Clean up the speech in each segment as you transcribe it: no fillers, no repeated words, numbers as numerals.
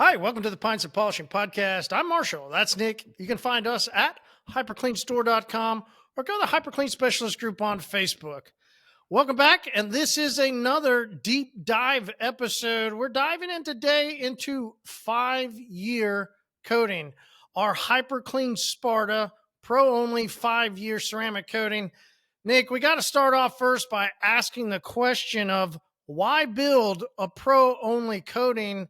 Hi, welcome to the Pints Polishing Podcast. I'm Marshall. That's Nick. You can find us at hypercleanstore.com or go to the HyperClean Specialist Group on Facebook. Welcome back, and this is another deep dive episode. We're diving in today into 5-year coating, our HyperClean Sparta Pro-only 5-year ceramic coating. Nick, we got to start off first by asking the question of why build a Pro-only coating?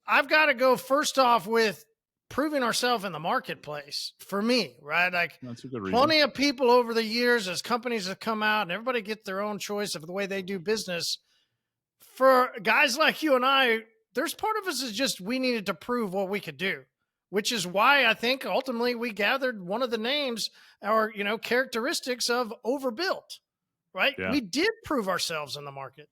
I've got to go first off with proving ourselves in the marketplace for me, right? Like That's a good reason. Plenty of people over the years as companies have come out and everybody get their own choice of the way they do business. For guys like you and I, there's part of us is just, we needed to prove what we could do, which is why I think ultimately we gathered one of the names or, characteristics of overbuilt, right? Yeah. We did prove ourselves in the market.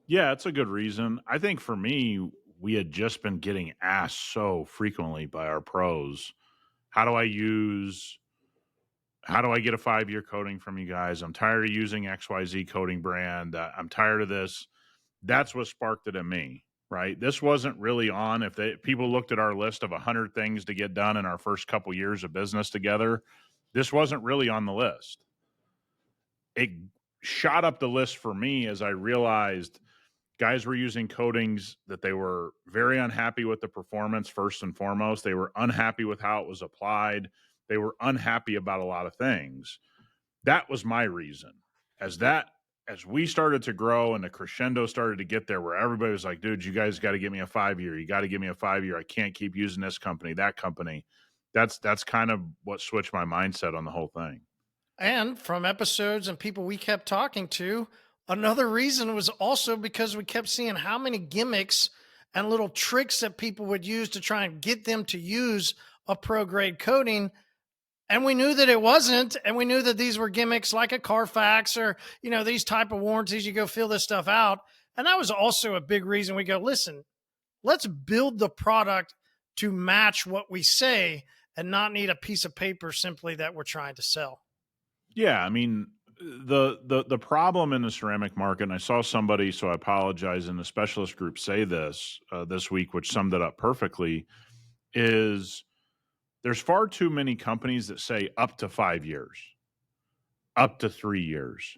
Yeah, it's a good reason. I think for me, we had just been getting asked so frequently by our pros, how do I get a 5-year coating from you guys? I'm tired of using XYZ coating brand. I'm tired of this. That's what sparked it in me, right? This wasn't really on. If people looked at our list of 100 things to get done in our first couple years of business together, this wasn't really on the list. It shot up the list for me as I realized guys were using coatings that they were very unhappy with the performance, first and foremost. They were unhappy with how it was applied. They were unhappy about a lot of things. That was my reason. As we started to grow and the crescendo started to get there where everybody was like, dude, you guys got to give me a 5-year. You got to give me a 5-year. I can't keep using this company, that company. That's kind of what switched my mindset on the whole thing. And from episodes and people we kept talking to, another reason was also because we kept seeing how many gimmicks and little tricks that people would use to try and get them to use a pro grade coating. And we knew that it wasn't, and we knew that these were gimmicks like a Carfax or, these type of warranties. You go fill this stuff out. And that was also a big reason we go, listen, let's build the product to match what we say and not need a piece of paper simply that we're trying to sell. Yeah, I mean, the problem in the ceramic market, and I saw somebody, so I apologize, in the specialist group say this this week, which summed it up perfectly, is there's far too many companies that say up to 5 years, up to 3 years,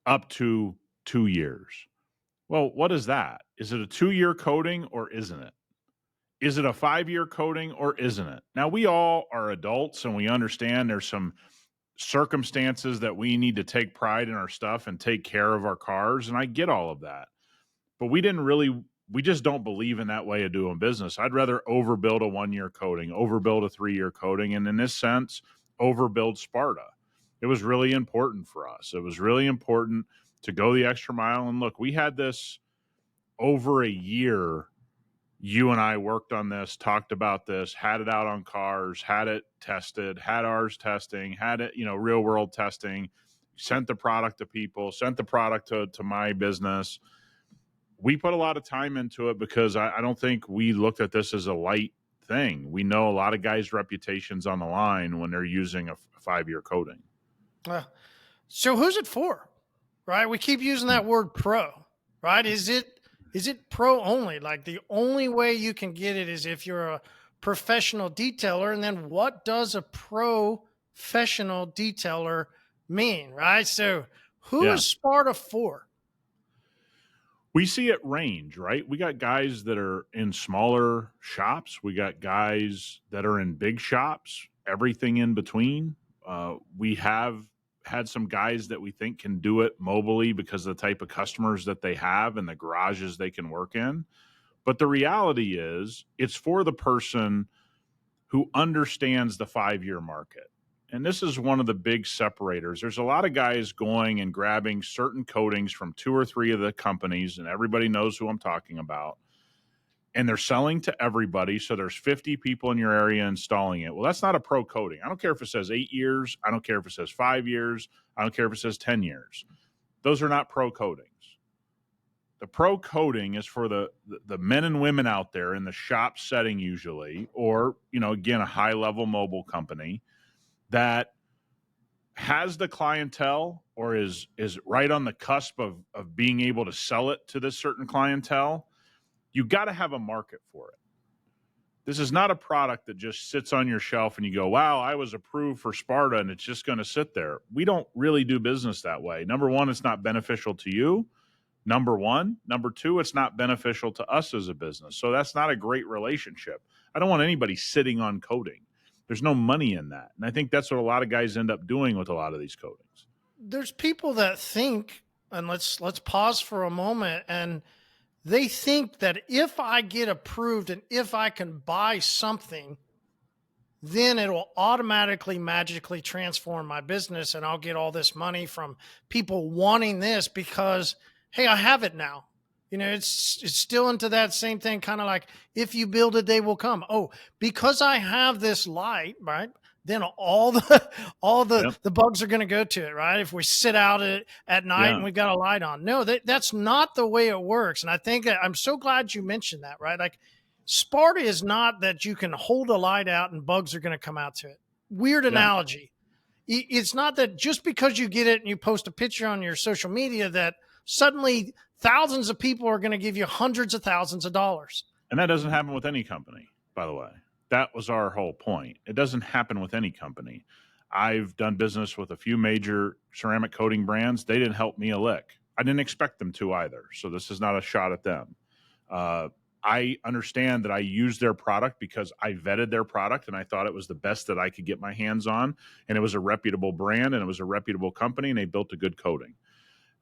up to 2 years. Well, what is that? Is it a 2-year coating or isn't it? Is it a 5-year coating or isn't it? Now, we all are adults and we understand there's some circumstances that we need to take pride in our stuff and take care of our cars. And I get all of that, but we just don't believe in that way of doing business. I'd rather overbuild a 1-year coating, overbuild a 3-year coating. And in this sense, overbuild Sparta. It was really important for us. It was really important to go the extra mile. And look, we had this over a year. You and I worked on this, talked about this, had it out on cars, had it tested, had ours testing, had it, real world testing, sent the product to people, sent the product to my business. We put a lot of time into it because I don't think we looked at this as a light thing. We know a lot of guys' reputations on the line when they're using a 5-year coating. So who's it for, right? We keep using that word pro, right? Is it pro only? Like the only way you can get it is if you're a professional detailer. And then what does a professional detailer mean, right? So who is Sparta for? We see it range, right? We got guys that are in smaller shops. We got guys that are in big shops, everything in between. We have had some guys that we think can do it mobily because of the type of customers that they have and the garages they can work in. But the reality is it's for the person who understands the 5-year market. And this is one of the big separators. There's a lot of guys going and grabbing certain coatings from 2 or 3 of the companies, and everybody knows who I'm talking about. And they're selling to everybody. So there's 50 people in your area installing it. Well, that's not a pro coating. I don't care if it says 8 years. I don't care if it says 5 years. I don't care if it says 10 years. Those are not pro coatings. The pro coating is for the men and women out there in the shop setting usually, or, again, a high level mobile company that has the clientele or is right on the cusp of being able to sell it to this certain clientele. You got to have a market for it. This is not a product that just sits on your shelf and you go, wow, I was approved for Sparta and it's just going to sit there. We don't really do business that way. Number one, it's not beneficial to you. Number one. Number two, it's not beneficial to us as a business. So that's not a great relationship. I don't want anybody sitting on coding. There's no money in that. And I think that's what a lot of guys end up doing with a lot of these coatings. There's people that think, and let's pause for a moment, and they think that if I get approved and if I can buy something, then it will automatically, magically transform my business and I'll get all this money from people wanting this because, hey, I have it now. You know, it's still into that same thing, kind of like if you build it, they will come. Oh, because I have this light, right? Then all the bugs are going to go to it, right? If we sit out at night and we've got a light on. No, that's not the way it works. And I think I'm so glad you mentioned that, right? Like Sparta is not that you can hold a light out and bugs are going to come out to it. Weird analogy. It's not that just because you get it and you post a picture on your social media that suddenly thousands of people are going to give you hundreds of thousands of dollars. And that doesn't happen with any company, by the way. That was our whole point. It doesn't happen with any company. I've done business with a few major ceramic coating brands. They didn't help me a lick. I didn't expect them to either. So this is not a shot at them. I understand that I used their product because I vetted their product and I thought it was the best that I could get my hands on. And it was a reputable brand and it was a reputable company and they built a good coating.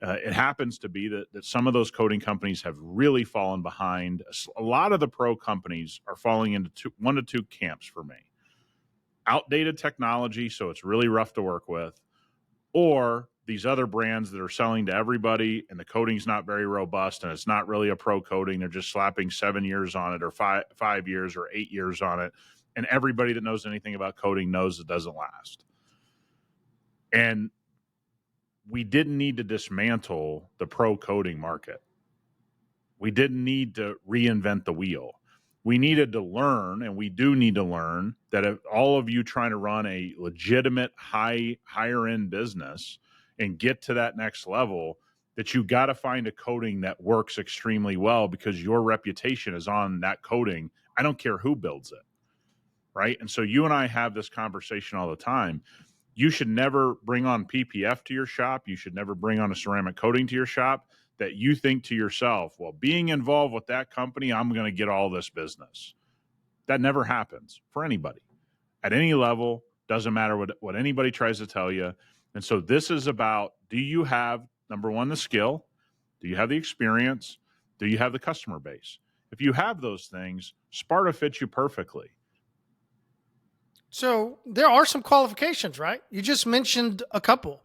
It happens to be that some of those coating companies have really fallen behind. A lot of the pro companies are falling into one to two camps for me. Outdated technology, so it's really rough to work with, or these other brands that are selling to everybody and the coating's not very robust and it's not really a pro coating. They're just slapping 7 years on it or 5 years or 8 years on it. And everybody that knows anything about coating knows it doesn't last. And we didn't need to dismantle the pro coating market. We didn't need to reinvent the wheel. We needed to learn, and we do need to learn, that if all of you trying to run a legitimate higher end business and get to that next level, that you got to find a coating that works extremely well because your reputation is on that coating. I don't care who builds it, right? And so you and I have this conversation all the time. You should never bring on PPF to your shop. You should never bring on a ceramic coating to your shop that you think to yourself, well, being involved with that company, I'm going to get all this business. That never happens for anybody at any level. Doesn't matter what anybody tries to tell you. And so this is about, do you have, number one, the skill? Do you have the experience? Do you have the customer base? If you have those things, Sparta fits you perfectly. So there are some qualifications, right? You just mentioned a couple,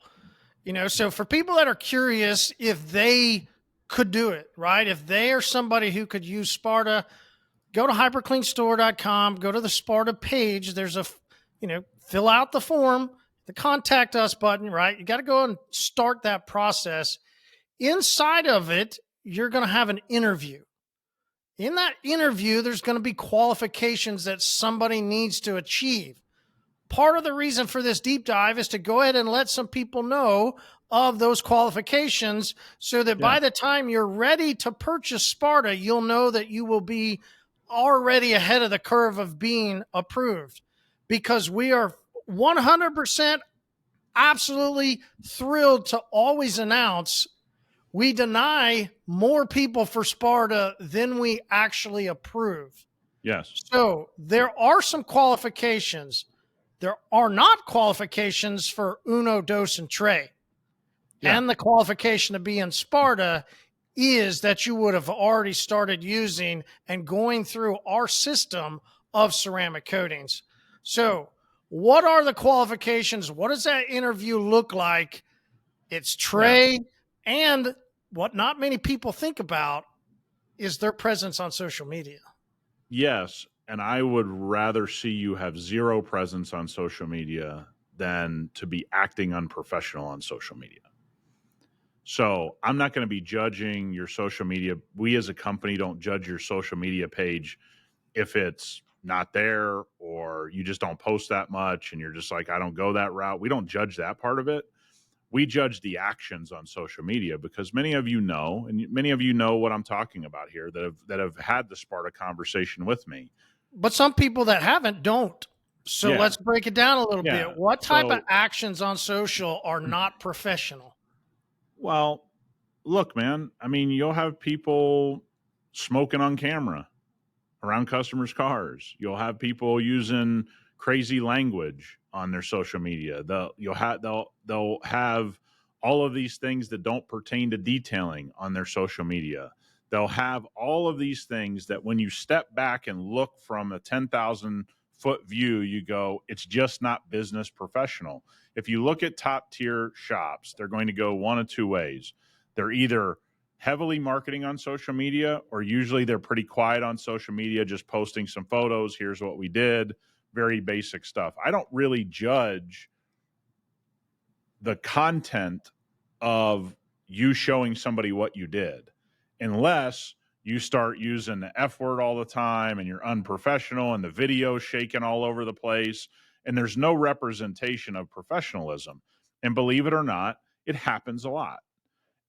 so for people that are curious if they could do it, right? If they are somebody who could use Sparta, go to hypercleanstore.com, go to the Sparta page. There's fill out the form, the contact us button, right? You got to go and start that process. Inside of it, you're going to have an interview. In that interview, there's going to be qualifications that somebody needs to achieve. Part of the reason for this deep dive is to go ahead and let some people know of those qualifications so that by the time you're ready to purchase Sparta, you'll know that you will be already ahead of the curve of being approved, because we are 100% absolutely thrilled to always announce we deny more people for Sparta than we actually approve. Yes. So there are some qualifications. There are not qualifications for uno, dos, and tre. Yeah. And the qualification to be in Sparta is that you would have already started using and going through our system of ceramic coatings. So what are the qualifications? What does that interview look like? It's tre. Yeah. And what not many people think about is their presence on social media. Yes. And I would rather see you have zero presence on social media than to be acting unprofessional on social media. So I'm not going to be judging your social media. We as a company don't judge your social media page if it's not there or you just don't post that much and you're just like, I don't go that route. We don't judge that part of it. We judge the actions on social media because many of you know, and many of you know what I'm talking about here that have had the Sparta conversation with me. But some people that haven't don't. So Yeah. let's break it down a little Yeah. bit. What type of So, actions on social are not professional? well, look, man, I mean, you'll have people smoking on camera around customers' cars. You'll have people using crazy language on their social media. They'll have all of these things that don't pertain to detailing on their social media. They'll have all of these things that when you step back and look from a 10,000-foot view, you go, it's just not business professional. If you look at top tier shops, they're going to go one of two ways. They're either heavily marketing on social media, or usually they're pretty quiet on social media, just posting some photos. Here's what we did. Very basic stuff. I don't really judge the content of you showing somebody what you did unless you start using the F word all the time and you're unprofessional and the video shaking all over the place and there's no representation of professionalism. And believe it or not, it happens a lot.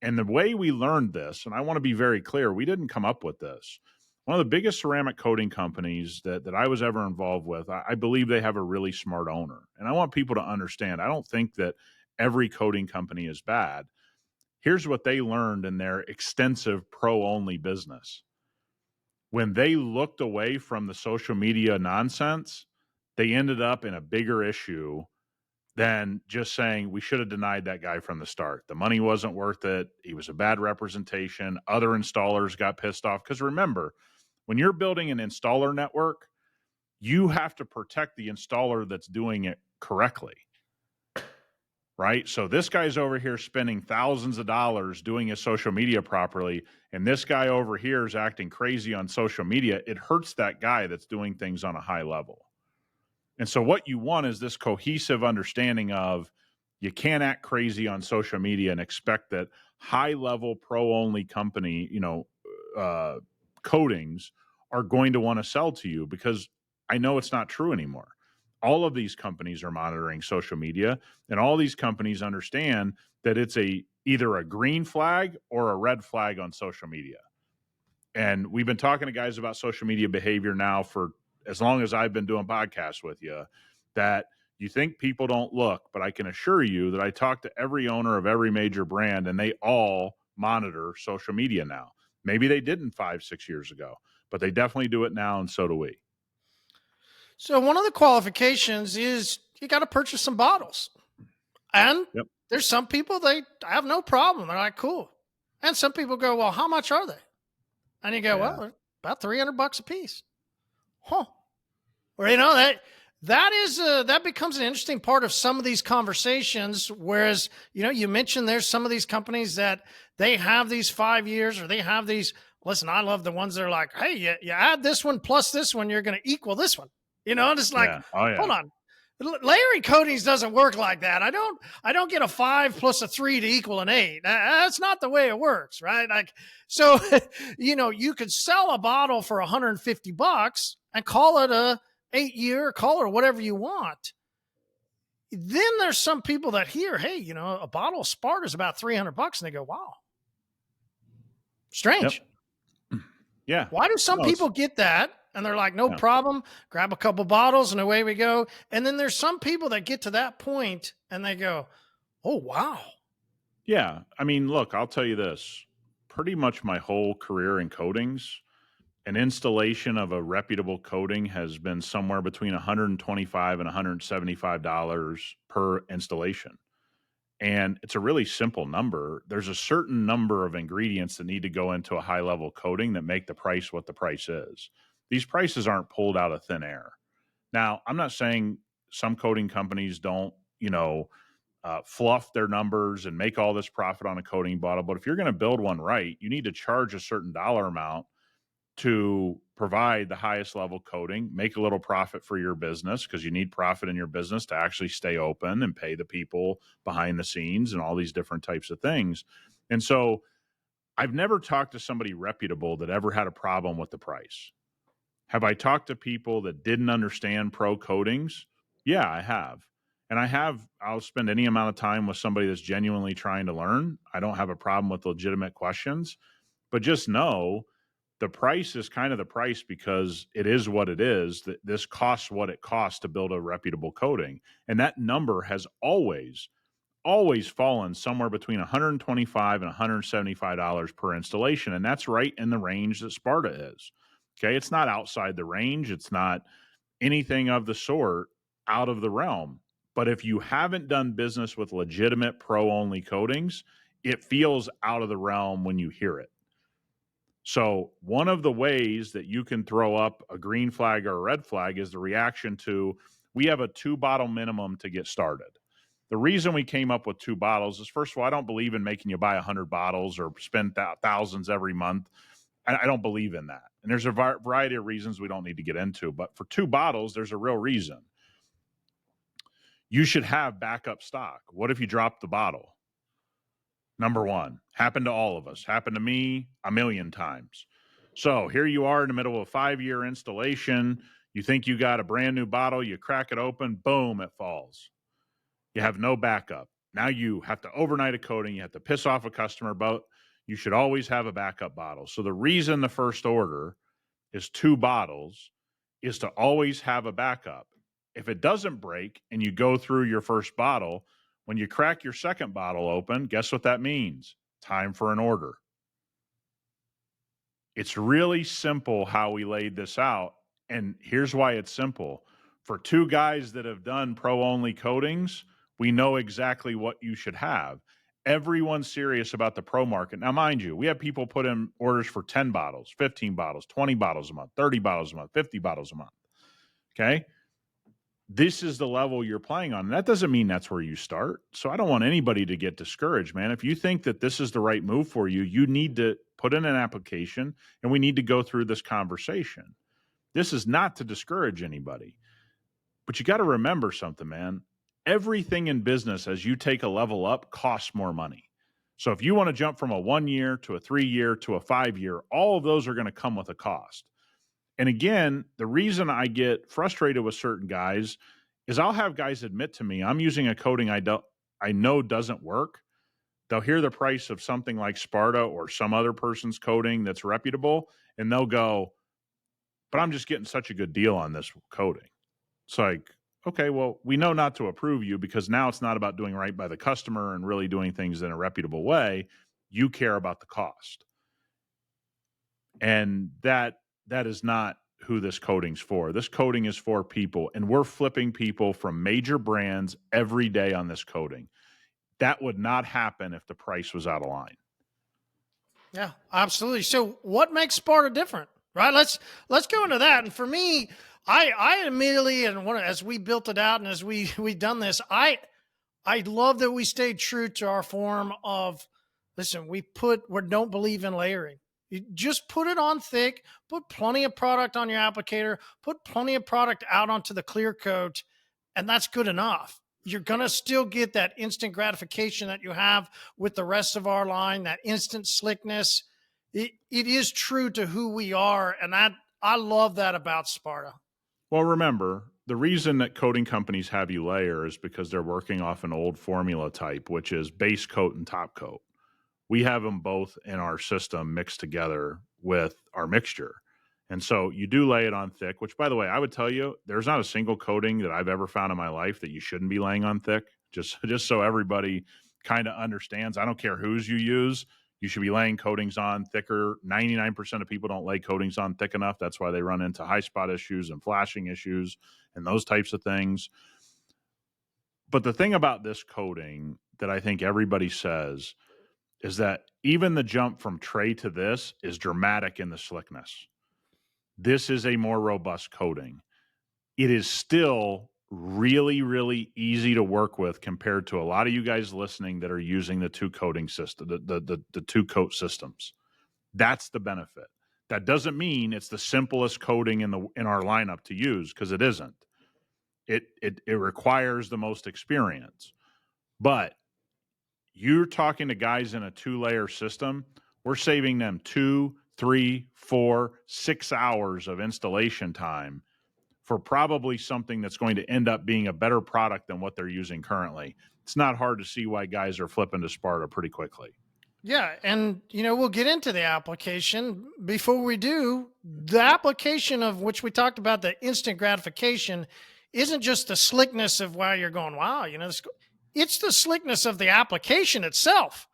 And the way we learned this, and I want to be very clear, we didn't come up with this. One of the biggest ceramic coating companies that I was ever involved with, I believe they have a really smart owner. And I want people to understand, I don't think that every coating company is bad. Here's what they learned in their extensive pro-only business. When they looked away from the social media nonsense, they ended up in a bigger issue than just saying we should have denied that guy from the start. The money wasn't worth it. He was a bad representation. Other installers got pissed off. Because remember, when you're building an installer network, you have to protect the installer that's doing it correctly. Right? So this guy's over here spending thousands of dollars doing his social media properly, and this guy over here is acting crazy on social media. It hurts that guy that's doing things on a high level. And so what you want is this cohesive understanding of you can't act crazy on social media and expect that high-level pro-only company, coatings are going to want to sell to you, because I know it's not true anymore. All of these companies are monitoring social media, and all these companies understand that it's either a green flag or a red flag on social media. And we've been talking to guys about social media behavior now for as long as I've been doing podcasts with you, that you think people don't look, but I can assure you that I talk to every owner of every major brand and they all monitor social media now. Maybe they didn't 5-6 years ago, but they definitely do it now, and so do we. So one of the qualifications is you got to purchase some bottles. And Yep. there's some people, they have no problem. They're like, cool. And some people go, well, how much are they? And you go, Yeah. well, about $300 a piece. Huh. Or, that becomes an interesting part of some of these conversations. Whereas, you mentioned there's some of these companies that they have these 5 years, or they have these, listen, I love the ones that are like, hey, you add this one plus this one, you're going to equal this one, and it's like, Yeah. Oh, yeah. hold on. Layering coatings doesn't work like that. I don't get a 5 plus a 3 to equal an 8. That's not the way it works, right? Like, so, you could sell a bottle for $150 and call it a 8-year, call it whatever you want. Then there's some people that hear, hey, a bottle of Sparta is about $300, and they go, wow, strange. Yep. Yeah. Why do some people get that? And they're like, no problem, grab a couple bottles and away we go. And then there's some people that get to that point and they go, oh, wow. Yeah. I mean, look, I'll tell you this. Pretty much my whole career in coatings, an installation of a reputable coating has been somewhere between $125 and $175 per installation. And it's a really simple number. There's a certain number of ingredients that need to go into a high-level coating that make the price what the price is. These prices aren't pulled out of thin air. Now, I'm not saying some coating companies don't, fluff their numbers and make all this profit on a coating bottle. But if you're going to build one right, you need to charge a certain dollar amount to provide the highest level coating, make a little profit for your business, because you need profit in your business to actually stay open and pay the people behind the scenes and all these different types of things. And so I've never talked to somebody reputable that ever had a problem with the price. Have I talked to people that didn't understand pro coatings? Yeah, I have. And I'll spend any amount of time with somebody that's genuinely trying to learn. I don't have a problem with legitimate questions, but just know the price is kind of the price because it is what it is. That this costs what it costs to build a reputable coating. And that number has always fallen somewhere between $125 and $175 per installation. And that's right in the range that Sparta is. Okay. It's not outside the range. It's not anything of the sort out of the realm. But if you haven't done business with legitimate pro-only coatings, it feels out of the realm when you hear it. So one of the ways that you can throw up a green flag or a red flag is the reaction to, we have a 2-bottle minimum to get started. The reason we came up with 2 bottles is, first of all, I don't believe in making you buy 100 bottles or spend thousands every month. I don't believe in that. And there's a variety of reasons we don't need to get into. But for 2 bottles, there's a real reason. You should have backup stock. What if you drop the bottle? Number one, happened to all of us, happened to me a million times. So here you are in the middle of a 5-year installation. You think you got a brand new bottle, you crack it open, boom, it falls. You have no backup. Now you have to overnight a coating. You have to piss off a customer, but you should always have a backup bottle. So the reason the first order is 2 bottles is to always have a backup. If it doesn't break and you go through your first bottle, when you crack your second bottle open, guess what that means? Time for an order. It's really simple how we laid this out. And here's why it's simple. For 2 guys that have done pro-only coatings, we know exactly what you should have. Everyone's serious about the pro market. Now, mind you, we have people put in orders for 10 bottles, 15 bottles, 20 bottles a month, 30 bottles a month, 50 bottles a month. Okay? This is the level you're playing on. And that doesn't mean that's where you start. So I don't want anybody to get discouraged, man. If you think that this is the right move for you, you need to put in an application and we need to go through this conversation. This is not to discourage anybody. But you got to remember something, man. Everything in business, as you take a level up, costs more money. So if you want to jump from a 1-year to a 3-year to a 5-year, all of those are going to come with a cost. And again, the reason I get frustrated with certain guys is I'll have guys admit to me, I'm using a coating I know doesn't work. They'll hear the price of something like Sparta or some other person's coating that's reputable, and they'll go, but I'm just getting such a good deal on this coating. It's like, okay, well, we know not to approve you because now it's not about doing right by the customer and really doing things in a reputable way. You care about the cost. And that is not who this coating's for. This coating is for people, and we're flipping people from major brands every day on this coating. That would not happen if the price was out of line. Yeah, absolutely. So what makes Sparta different, right? Let's go into that. And for me, I immediately, and as we built it out and as we done this, I love that we stayed true to our form of, listen, we don't believe in layering. You just put it on thick, put plenty of product on your applicator, put plenty of product out onto the clear coat, and that's good enough. You're going to still get that instant gratification that you have with the rest of our line, that instant slickness. It is true to who we are, and I love that about Sparta. Well, remember, the reason that coating companies have you layer is because they're working off an old formula type, which is base coat and top coat. We have them both in our system mixed together with our mixture. And so you do lay it on thick, which, by the way, I would tell you, there's not a single coating that I've ever found in my life that you shouldn't be laying on thick, just so everybody kind of understands. I don't care whose you use. You should be laying coatings on thicker. 99% of people don't lay coatings on thick enough. That's why they run into high spot issues and flashing issues and those types of things. But the thing about this coating that I think everybody says is that even the jump from tray to this is dramatic in the slickness. This is a more robust coating. It is still really, really easy to work with compared to a lot of you guys listening that are using the 2 coating system, the 2 coat systems. That's the benefit. That doesn't mean it's the simplest coating in our lineup to use, because it isn't. It requires the most experience. But you're talking to guys in a 2-layer system, we're saving them 2, 3, 4, 6 hours of installation time for probably something that's going to end up being a better product than what they're using currently. It's not hard to see why guys are flipping to Sparta pretty quickly. Yeah, and we'll get into the application. Before we do, the application of which we talked about, the instant gratification, isn't just the slickness of why you're going, wow, it's the slickness of the application itself,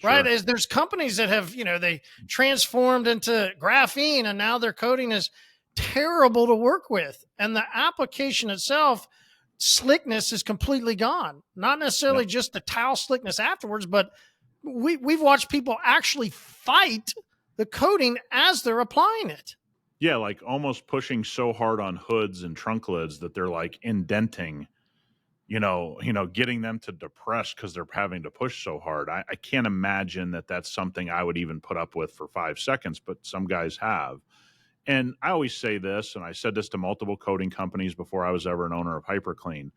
right? Sure. As there's companies that have, they transformed into graphene and now their coating is terrible to work with. And the application itself, slickness is completely gone. Not necessarily just the towel slickness afterwards, but we've watched people actually fight the coating as they're applying it. Yeah, like almost pushing so hard on hoods and trunk lids that they're like indenting, getting them to depress because they're having to push so hard. I can't imagine that that's something I would even put up with for 5 seconds, but some guys have. And I always say this, and I said this to multiple coating companies before I was ever an owner of hyperCLEAN.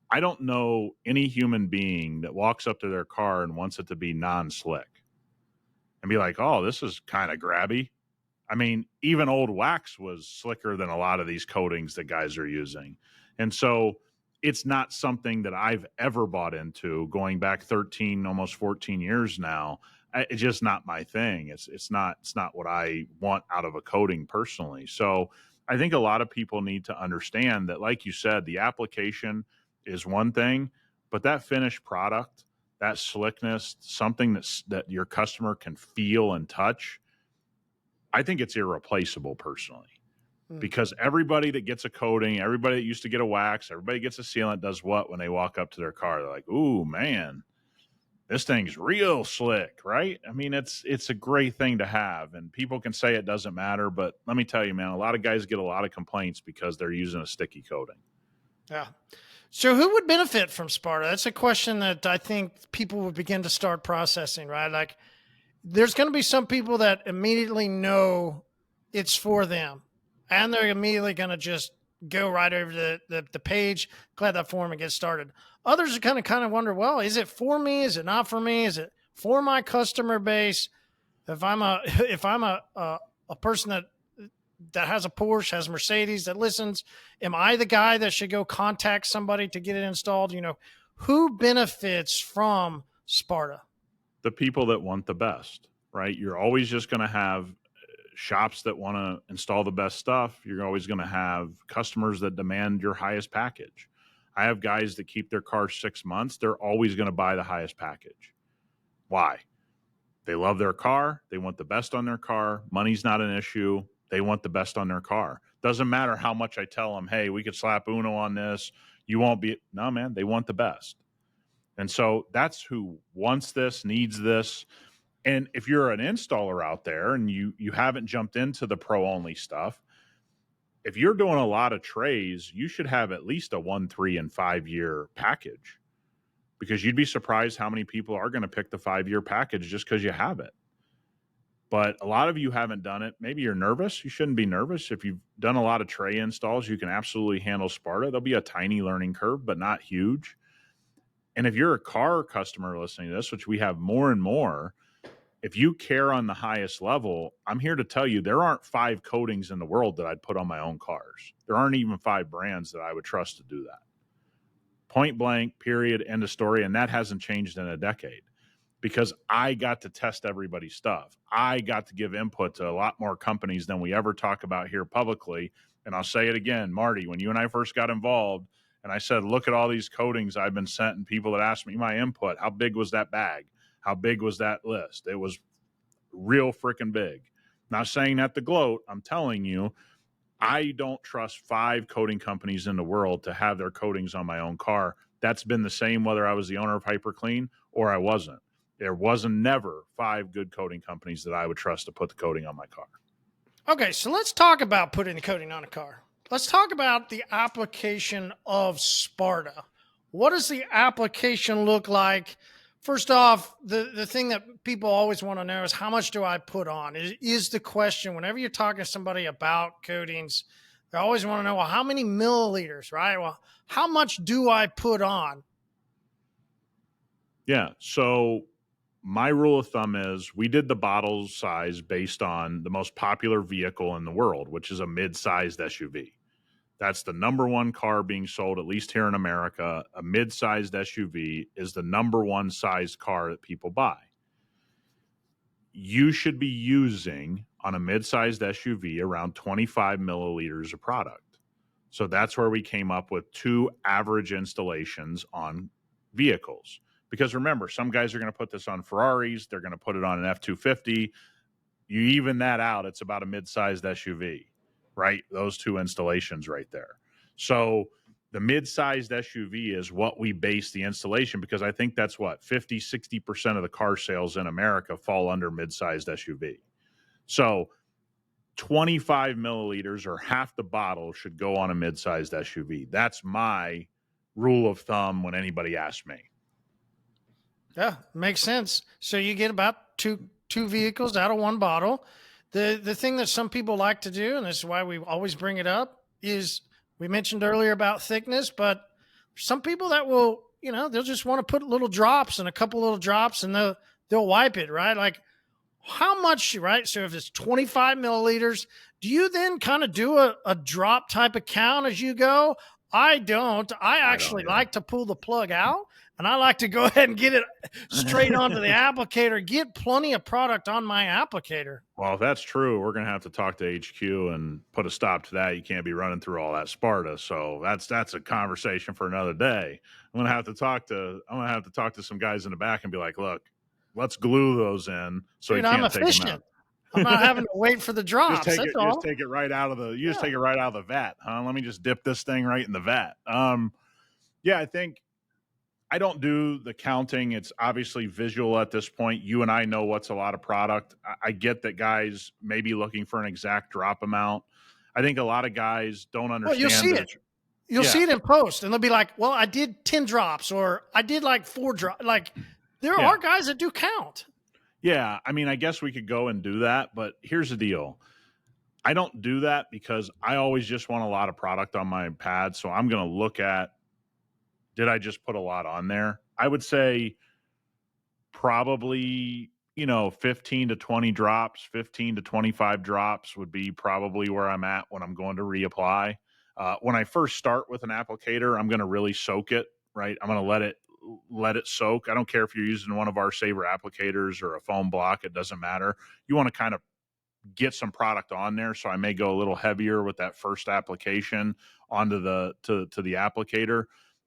I don't know any human being that walks up to their car and wants it to be non-slick and be like, oh, this is kind of grabby. I mean, even old wax was slicker than a lot of these coatings that guys are using. And so it's not something that I've ever bought into going back 13, almost 14 years now. It's just not my thing. It's not what I want out of a coating personally. So I think a lot of people need to understand that, like you said, the application is one thing, but that finished product, that slickness, something that your customer can feel and touch, I think it's irreplaceable personally. Because everybody that gets a coating, everybody that used to get a wax, everybody gets a sealant does what when they walk up to their car? They're like, ooh, man, this thing's real slick, right? I mean, it's a great thing to have, and people can say it doesn't matter, but let me tell you, man, a lot of guys get a lot of complaints because they're using a sticky coating. Yeah. So who would benefit from Sparta? That's a question that I think people would begin to start processing, right? Like there's going to be some people that immediately know it's for them, and they're immediately going to just go right over to the page, collect that form, and get started. Others are kind of wonder, well, is it for me? Is it not for me? Is it for my customer base? If I'm a person that has a Porsche, has a Mercedes, that listens, am I the guy that should go contact somebody to get it installed? Who benefits from Sparta? The people that want the best, right? You're always just going to have shops that want to install the best stuff. You're always going to have customers that demand your highest package. I have guys that keep their car 6 months. They're always going to buy the highest package. Why? They love their car. They want the best on their car. Money's not an issue. They want the best on their car. Doesn't matter how much I tell them, hey, we could slap Uno on this. You won't be. No, man, they want the best. And so that's who wants this, needs this. And if you're an installer out there and you haven't jumped into the pro-only stuff, if you're doing a lot of trays, you should have at least a 1, 3, and 5 year package, because you'd be surprised how many people are going to pick the 5-year package just because you have it. But a lot of you haven't done it. Maybe you're nervous. You shouldn't be nervous. If you've done a lot of tray installs, you can absolutely handle Sparta. There'll be a tiny learning curve, but not huge. And if you're a car customer listening to this, which we have more and more, if you care on the highest level, I'm here to tell you there aren't 5 coatings in the world that I'd put on my own cars. There aren't even 5 brands that I would trust to do that. Point blank, period, end of story. And that hasn't changed in a decade, because I got to test everybody's stuff. I got to give input to a lot more companies than we ever talk about here publicly. And I'll say it again, Marty, when you and I first got involved and I said, look at all these coatings I've been sent, and people that asked me my input, how big was that bag? How big was that list? It was real freaking big. Not saying that to gloat. I'm telling you, I don't trust 5 coating companies in the world to have their coatings on my own car. That's been the same whether I was the owner of hyperCLEAN or I wasn't. There wasn't never 5 good coating companies that I would trust to put the coating on my car. Okay, so let's talk about putting the coating on a car. Let's talk about the application of Sparta. What does the application look like? First off, the thing that people always want to know is, how much do I put on? Is the question whenever you're talking to somebody about coatings. They always want to know, well, how many milliliters, right? Well, how much do I put on? Yeah, so my rule of thumb is we did the bottle size based on the most popular vehicle in the world, which is a mid-sized SUV. That's the number one car being sold, at least here in America. A mid-sized SUV is the number one sized car that people buy. You should be using on a mid-sized SUV around 25 milliliters of product. So that's where we came up with 2 average installations on vehicles. Because remember, some guys are going to put this on Ferraris. They're going to put it on an F-250. You even that out, it's about a mid-sized SUV, right? Those 2 installations right there. So the mid-sized SUV is what we base the installation, because I think that's what 50, 60% of the car sales in America fall under mid-sized SUV. So 25 milliliters or half the bottle should go on a mid-sized SUV. That's my rule of thumb when anybody asks me. Yeah, makes sense. So you get about two vehicles out of one bottle. The thing that some people like to do, and this is why we always bring it up, is we mentioned earlier about thickness, but some people that will, they'll just want to put little drops and a couple little drops and they'll wipe it, right? Like how much, right? So if it's 25 milliliters, do you then kind of do a drop type of count as you go? I don't. I actually like to pull the plug out, and I like to go ahead and get it straight onto the applicator, get plenty of product on my applicator. Well, if that's true, we're going to have to talk to HQ and put a stop to that. You can't be running through all that Sparta. So that's a conversation for another day. I'm going to have to talk to some guys in the back and be like, look, let's glue those in so you can't take them out. I'm not having to wait for the drops. Just take it right out of the. You just take it right out of the vat, huh? Let me just dip this thing right in the vat. Yeah, I think I don't do the counting. It's obviously visual at this point. You and I know what's a lot of product. I get that guys may be looking for an exact drop amount. I think a lot of guys don't understand. Well, you'll see it. You'll see it in post, and they'll be like, "Well, I did 10 drops, or I did like 4 drops." Like there are guys that do count. Yeah, I mean, I guess we could go and do that, but here's the deal. I don't do that because I always just want a lot of product on my pad, so I'm going to look at, did I just put a lot on there? I would say probably, 15 to 20 drops, 15 to 25 drops would be probably where I'm at when I'm going to reapply. When I first start with an applicator, I'm going to really soak it, right? I'm going to let it soak. I don't care if you're using one of our Saver applicators or a foam block. It doesn't matter. You want to kind of get some product on there. So I may go a little heavier with that first application onto the applicator.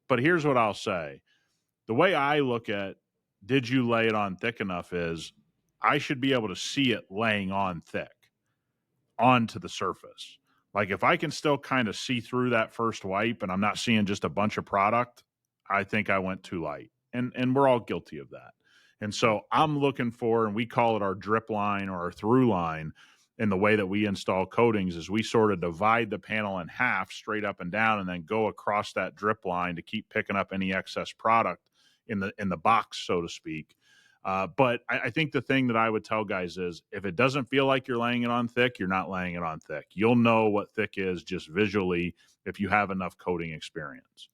But here's what I'll say. The way I look at, did you lay it on thick enough, is I should be able to see it laying on thick onto the surface. Like if I can still kind of see through that first wipe and I'm not seeing just a bunch of product, I think I went too light, and we're all guilty of that. And so I'm looking for, and we call it our drip line or our through line. And the way that we install coatings is we sort of divide the panel in half straight up and down, and then go across that drip line to keep picking up any excess product in the box, so to speak. But I think the thing that I would tell guys is if it doesn't feel like you're laying it on thick, you're not laying it on thick. You'll know what thick is just visually if you have enough coating experience.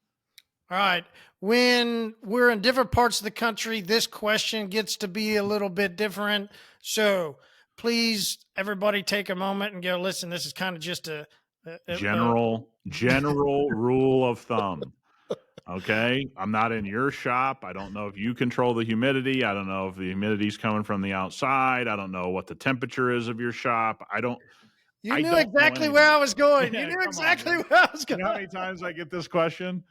All right. When we're in different parts of the country, this question gets to be a little bit different. So please, everybody take a moment and go, listen, this is kind of just a general rule of thumb. Okay. I'm not in your shop. I don't know if you control the humidity. I don't know if the humidity's coming from the outside. I don't know what the temperature is of your shop. You knew exactly where I was going. You knew exactly where I was going. You know how many times I get this question?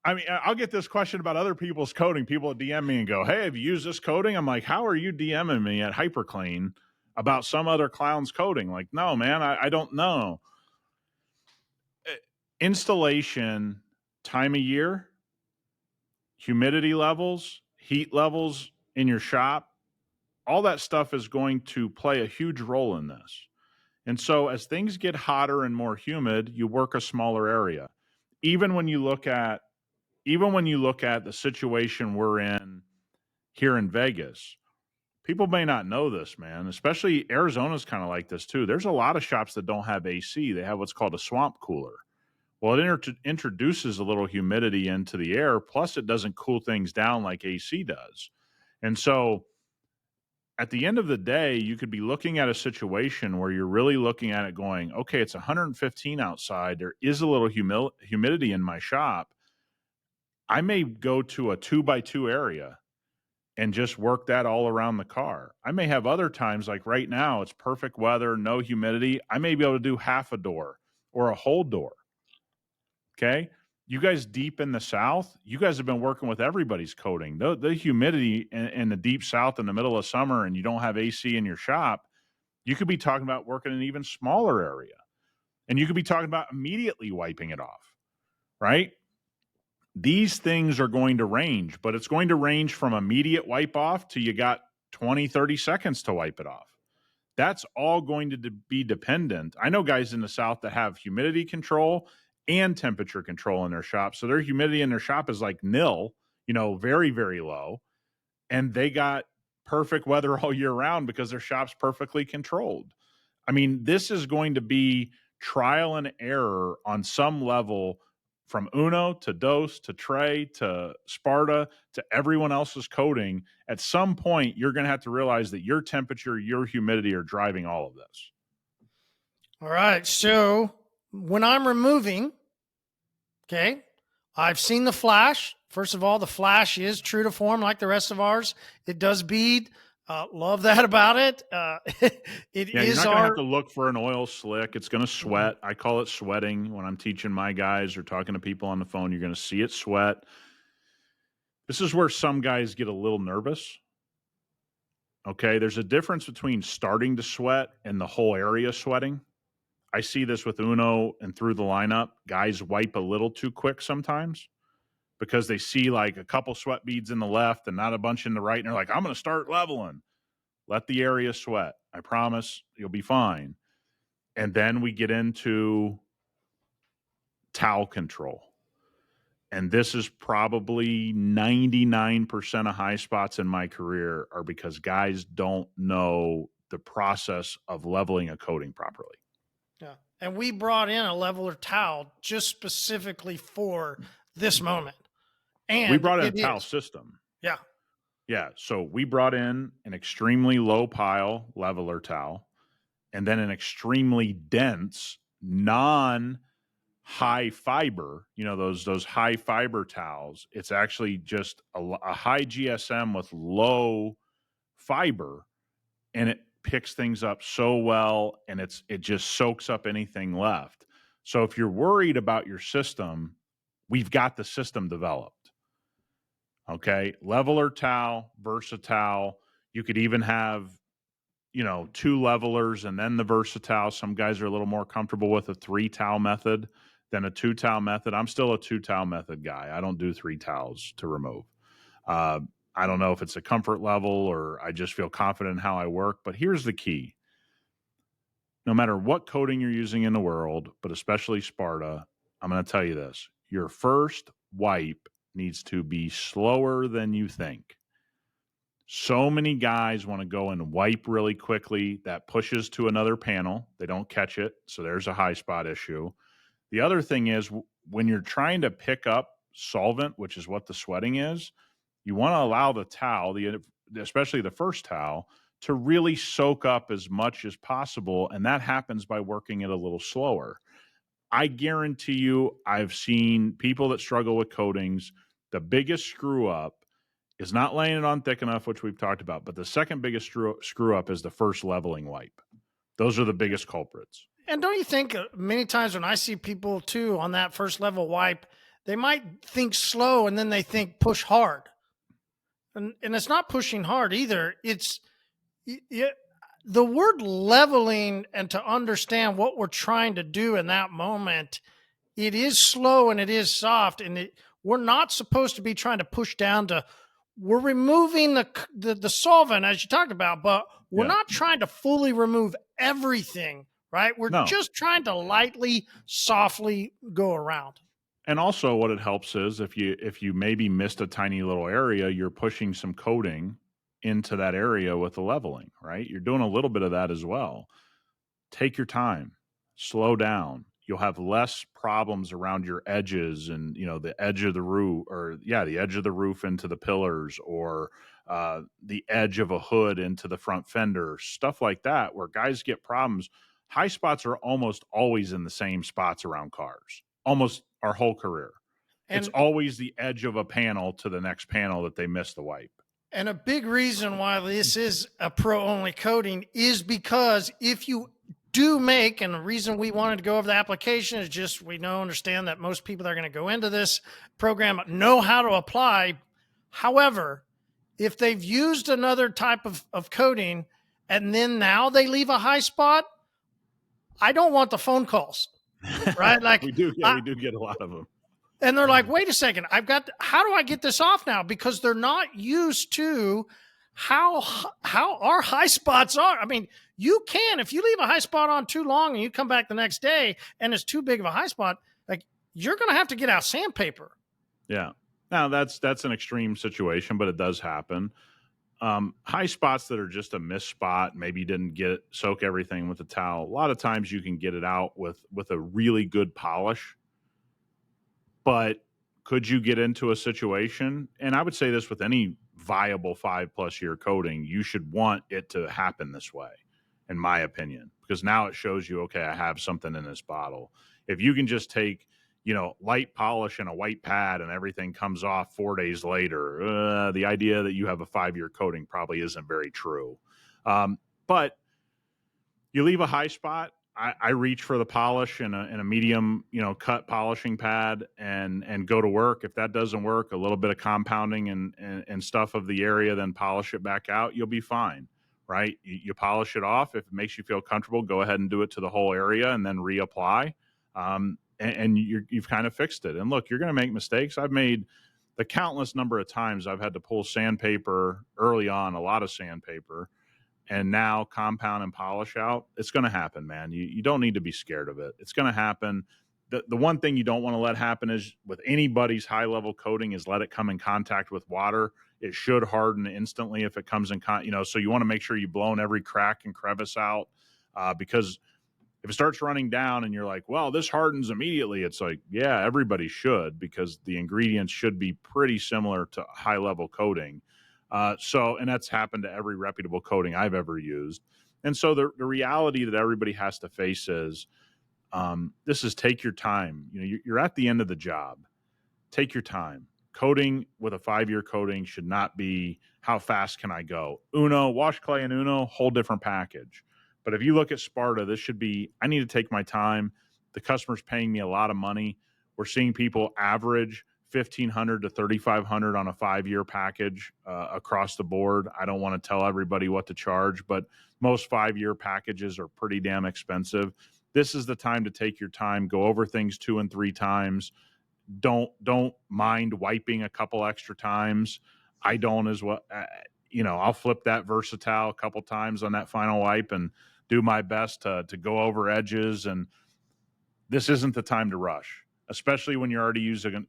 I mean, I'll get this question about other people's coating. People DM me and go, hey, have you used this coating? I'm like, how are you DMing me at hyperCLEAN about some other clown's coating? Like, no, man, I don't know. Installation, time of year, humidity levels, heat levels in your shop, all that stuff is going to play a huge role in this. And so as things get hotter and more humid, you work a smaller area. Even when you look at the situation we're in here in Vegas, people may not know this, man. Especially Arizona's kind of like this too. There's a lot of shops that don't have AC. They have what's called a swamp cooler. Well, it introduces a little humidity into the air, plus it doesn't cool things down like AC does. And so at the end of the day, you could be looking at a situation where you're really looking at it going, okay, it's 115 outside. There is a little humidity in my shop. I may go to a 2x2 area and just work that all around the car. I may have other times, like right now, it's perfect weather, no humidity. I may be able to do half a door or a whole door. Okay. You guys deep in the South, you guys have been working with everybody's coating. The humidity in the deep South in the middle of summer and you don't have AC in your shop, you could be talking about working in an even smaller area. And you could be talking about immediately wiping it off, right? These things are going to range, but it's going to range from immediate wipe off to you got 20, 30 seconds to wipe it off. That's all going to be dependent. I know guys in the South that have humidity control and temperature control in their shop. So their humidity in their shop is like nil, very, very low. And they got perfect weather all year round because their shop's perfectly controlled. I mean, this is going to be trial and error on some level from Uno to Dos to Trey to Sparta to everyone else's coating. At some point, you're going to have to realize that your temperature, your humidity are driving all of this. All right. So when I'm removing, okay, I've seen the flash. First of all, the flash is true to form like the rest of ours. It does bead. Love that about it. You're not going to have to look for an oil slick. It's going to sweat. I call it sweating when I'm teaching my guys or talking to people on the phone. You're going to see it sweat. This is where some guys get a little nervous. Okay, there's a difference between starting to sweat and the whole area sweating. I see this with Uno and through the lineup. Guys wipe a little too quick sometimes because they see like a couple sweat beads in the left and not a bunch in the right. And they're like, I'm going to start leveling. Let the area sweat. I promise you'll be fine. And then we get into towel control. And this is probably 99% of high spots in my career are because guys don't know the process of leveling a coating properly. Yeah. And we brought in a leveler towel just specifically for this moment. And we brought in a towel system. Yeah. Yeah. So we brought in an extremely low pile leveler towel and then an extremely dense non-high fiber, those high fiber towels. It's actually just a high GSM with low fiber, and it picks things up so well, and it just soaks up anything left. So if you're worried about your system, we've got the system developed. Okay, leveler towel, versatile. You could even have, 2 levelers and then the versatile. Some guys are a little more comfortable with a 3 towel method than a 2 towel method. I'm still a 2 towel method guy. I don't do 3 towels to remove. I don't know if it's a comfort level or I just feel confident in how I work, but here's the key. No matter what coating you're using in the world, but especially Sparta, I'm going to tell you this. Your first wipe needs to be slower than you think. So many guys want to go and wipe really quickly. That pushes to another panel. They don't catch it, so there's a high spot issue. The other thing is when you're trying to pick up solvent, which is what the sweating is, you want to allow the towel, especially the first towel, to really soak up as much as possible, and that happens by working it a little slower. I guarantee you, I've seen people that struggle with coatings. The biggest screw up is not laying it on thick enough, which we've talked about, but the second biggest screw up is the first leveling wipe. Those are the biggest culprits. And don't you think many times when I see people too on that first level wipe, they might think slow and then they think push hard. And it's not pushing hard either. It's the word leveling, and to understand what we're trying to do in that moment, it is slow and it is soft, and we're not supposed to be trying to push down to. We're removing the solvent as you talked about, but we're not trying to fully remove everything, right? We're just trying to lightly, softly go around. And also what it helps is if you maybe missed a tiny little area, you're pushing some coating into that area with the leveling, right? You're doing a little bit of that as well. Take your time, slow down. You'll have less problems around your edges and, the edge of the roof the edge of the roof into the pillars, or the edge of a hood into the front fender, stuff like that, where guys get problems. High spots are almost always in the same spots around cars, almost our whole career. It's And always the edge of a panel to the next panel that they miss the wipe. And a big reason why this is a pro-only coating is because if you do make, and the reason we wanted to go over the application is just we understand that most people that are going to go into this program know how to apply. However, if they've used another type of coating and then now they leave a high spot, I don't want the phone calls, right? Like we do get a lot of them. And they're like, wait a second, how do I get this off now? Because they're not used to how our high spots are. I mean, you can, if you leave a high spot on too long and you come back the next day and it's too big of a high spot, like you're going to have to get out sandpaper. Yeah. Now that's an extreme situation, but it does happen. High spots that are just a missed spot, maybe you didn't soak everything with a towel. A lot of times you can get it out with a really good polish. But could you get into a situation, and I would say this with any viable 5+ year coating, you should want it to happen this way, in my opinion, because now it shows you, okay, I have something in this bottle. If you can just take, light polish and a white pad and everything comes off 4 days later, the idea that you have a 5-year coating probably isn't very true. But you leave a high spot, I reach for the polish and a medium, cut polishing pad and go to work. If that doesn't work, a little bit of compounding and stuff of the area, then polish it back out. You'll be fine, right? You polish it off. If it makes you feel comfortable, go ahead and do it to the whole area and then reapply. And you've kind of fixed it. And look, you're going to make mistakes. I've made the countless number of times I've had to pull sandpaper early on, a lot of sandpaper, and now compound and polish out. It's going to happen, man. You don't need to be scared of it. It's going to happen. The one thing you don't want to let happen is with anybody's high-level coating is let it come in contact with water. It should harden instantly if it comes in so you want to make sure you've blown every crack and crevice out, because if it starts running down and you're like, well, this hardens immediately, it's like, yeah, everybody should, because the ingredients should be pretty similar to high-level coating. And that's happened to every reputable coating I've ever used. And so the reality that everybody has to face is, this is take your time. You're at the end of the job. Take your time. Coating with a 5-year coating should not be how fast can I go. Wash clay and whole different package. But if you look at Sparta, this should be, I need to take my time. The customer's paying me a lot of money. We're seeing people average $1,500 to $3,500 on a 5-year package across the board. I don't want to tell everybody what to charge, but most 5-year packages are pretty damn expensive. This is the time to take your time, go over things 2 and 3 times. Don't mind wiping a couple extra times. I don't as well. I'll flip that Versatile a couple times on that final wipe and do my best to go over edges. And this isn't the time to rush, especially when you're already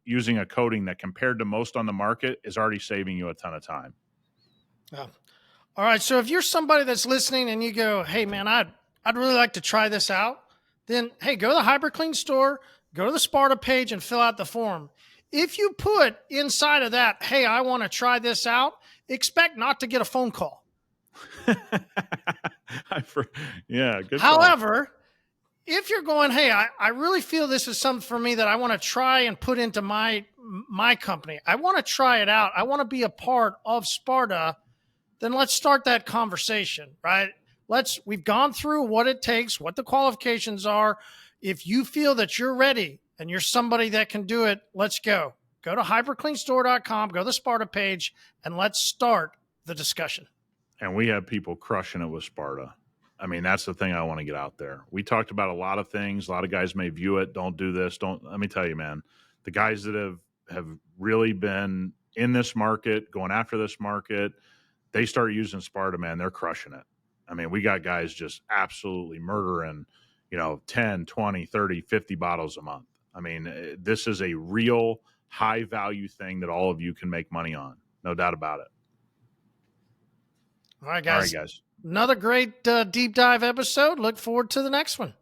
using a coating that compared to most on the market is already saving you a ton of time. Yeah. All right. So if you're somebody that's listening and you go, hey man, I'd really like to try this out, then hey, go to the hyperCLEAN store, go to the Sparta page and fill out the form. If you put inside of that, hey, I want to try this out, expect not to get a phone call. Yeah, good. However, if you're going, hey, I really feel this is something for me that I want to try and put into my company. I want to try it out. I want to be a part of Sparta. Then let's start that conversation, right? We've gone through what it takes, what the qualifications are. If you feel that you're ready and you're somebody that can do it, let's go. Go to hypercleanstore.com, go to the Sparta page, and let's start the discussion. And we have people crushing it with Sparta. I mean, that's the thing I want to get out there. We talked about a lot of things. A lot of guys may view it. Don't do this. Let me tell you, man, the guys that have really been in this market, going after this market, they start using Sparta, man, they're crushing it. I mean, we got guys just absolutely murdering, 10, 20, 30, 50 bottles a month. I mean, this is a real high value thing that all of you can make money on. No doubt about it. All right, guys. Another great deep dive episode. Look forward to the next one.